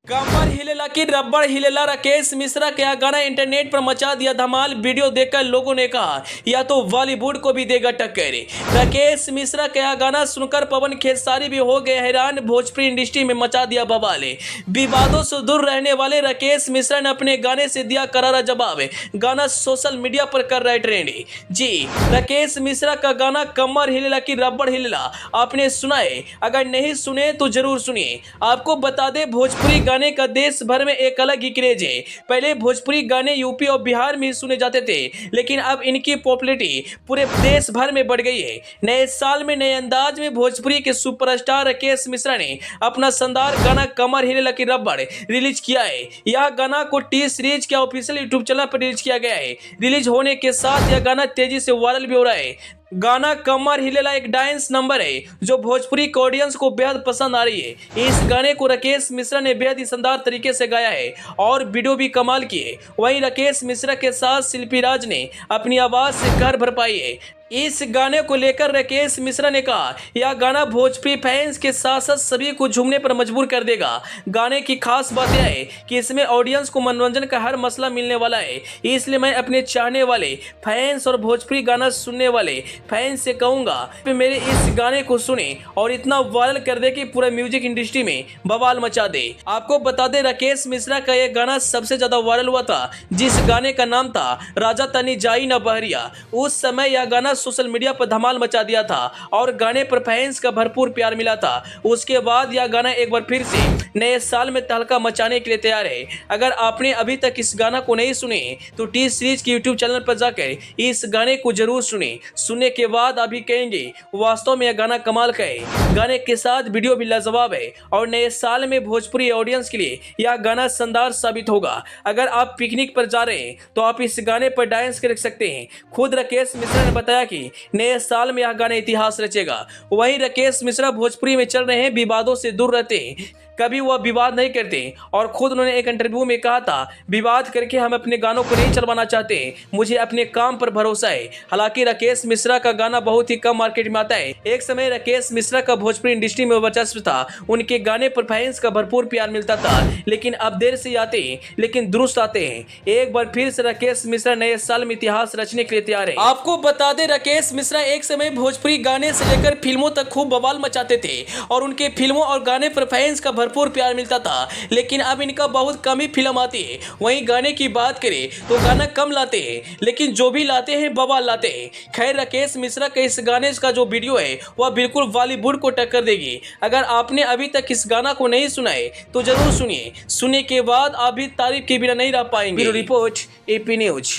कमर हिलेला की रबड़ हिलेला। राकेश मिश्रा का यह गाना इंटरनेट पर मचा दिया धमाल। वीडियो देखकर लोगों ने कहा यह तो बॉलीवुड को भी देगा टक्कर। राकेश मिश्रा का यह गाना सुनकर पवन खेसारी भी हो गए हैरान। भोजपुरी इंडस्ट्री में मचा दिया बवाल। विवादों से दूर रहने वाले राकेश मिश्रा ने अपने गाने से दिया करारा जवाब। गाना सोशल मीडिया पर कर रहा है ट्रेंड। जी, राकेश मिश्रा का गाना कमर हिलेला की रबड़ हिलेला आपने सुना है? अगर नहीं सुने तो जरूर सुनिए। आपको बता दें, भोजपुरी गाने का देश भर में एक अलग ही क्रेज है। पहले भोजपुरी गाने यूपी और बिहार में ही सुने जाते थे, लेकिन अब इनकी पॉपुलैरिटी पूरे देश भर में बढ़ गई है। नए साल में नए अंदाज में भोजपुरी के सुपरस्टार राकेश मिश्रा ने अपना शानदार गाना कमर हिलेला की रबड़ रिलीज किया है। यह गाना को टी सीरीज के ऑफिशियल यूट्यूब चैनल पर रिलीज किया गया है। रिलीज होने के साथ यह गाना तेजी से वायरल भी हो रहा है। गाना कमर हिलेला एक डांस नंबर है जो भोजपुरी के ऑडियंस को बेहद पसंद आ रही है। इस गाने को राकेश मिश्रा ने बेहद ही शानदार तरीके से गाया है और वीडियो भी कमाल की है। वहीं राकेश मिश्रा के साथ शिल्पी राज ने अपनी आवाज से घर भर पाई है। इस गाने को लेकर राकेश मिश्रा ने कहा यह गाना भोजपुरी फैंस के साथ साथ सभी को झूमने पर मजबूर कर देगा। गाने की खास बात यह है कि इसमें ऑडियंस को मनोरंजन का हर मसला मिलने वाला है। इसलिए मैं अपने चाहने वाले फैंस और भोजपुरी गाना सुनने वाले फैंस से कहूंगा कि मेरे इस गाने को सुने और इतना वायरल कर दे कि पूरा म्यूजिक इंडस्ट्री में बवाल मचा दे। आपको बता दें, राकेश मिश्रा का यह गाना सबसे ज्यादा वायरल हुआ था, जिस गाने का नाम था राजा तनी जाई न बहरिया। उस समय यह गाना सोशल मीडिया पर धमाल मचा दिया था और गाने पर फैंस का भरपूर प्यार मिला था। उसके बाद यह गाना एक बार फिर से नए साल में तहलका मचाने के लिए तैयार है। अगर आपने अभी तक इस गाना को नहीं सुने तो टी सीरीज के यूट्यूब चैनल पर जाकर इस गाने को जरूर सुने। सुनने के बाद अभी कहेंगे वास्तव में यह गाना कमाल का है। गाने के साथ वीडियो भी लाजवाब है और नए साल में भोजपुरी ऑडियंस के लिए यह गाना शानदार साबित होगा। अगर आप पिकनिक पर जा रहे हैं तो आप इस गाने पर डांस कर सकते हैं। खुद राकेश मिश्रा ने बताया कि नए साल में यह गाना इतिहास रचेगा। वहीं राकेश मिश्रा भोजपुरी में चल रहे हैं विवादों से दूर रहते हैं, कभी वह विवाद नहीं करते और खुद उन्होंने एक इंटरव्यू में कहा था विवाद करके हम अपने गानों को नहीं चलवाना चाहते, मुझे अपने काम पर भरोसा है। हालांकि राकेश मिश्रा का गाना बहुत ही कम मार्केट में आता है। एक समय राकेश मिश्रा का भोजपुरी इंडस्ट्री में वर्चस्व था, उनके गाने पर फैंस का भरपूर प्यार मिलता था, लेकिन अब देर से आते हैं लेकिन दुरुस्त आते हैं। एक बार फिर से राकेश मिश्रा नए साल में इतिहास रचने के लिए तैयार है। आपको बता दें, राकेश मिश्रा एक समय भोजपुरी गाने से लेकर फिल्मों तक खूब बवाल मचाते थे और उनके फिल्मों और गाने पर फैंस का भरपूर प्यार मिलता था, लेकिन अब इनका बहुत कम ही फिल्म आती है। वहीं गाने की बात करें तो गाना कम लाते हैं, लेकिन जो भी लाते हैं बवाल लाते हैं। खैर, राकेश मिश्रा के इस गाने का जो वीडियो है वह बिल्कुल बॉलीवुड को टक्कर देगी। अगर आपने अभी तक इस गाना को नहीं सुना है तो जरूर सुनिए। सुनने के बाद आप भी तारीफ के बिना नहीं रह पाएंगे। Report AP news.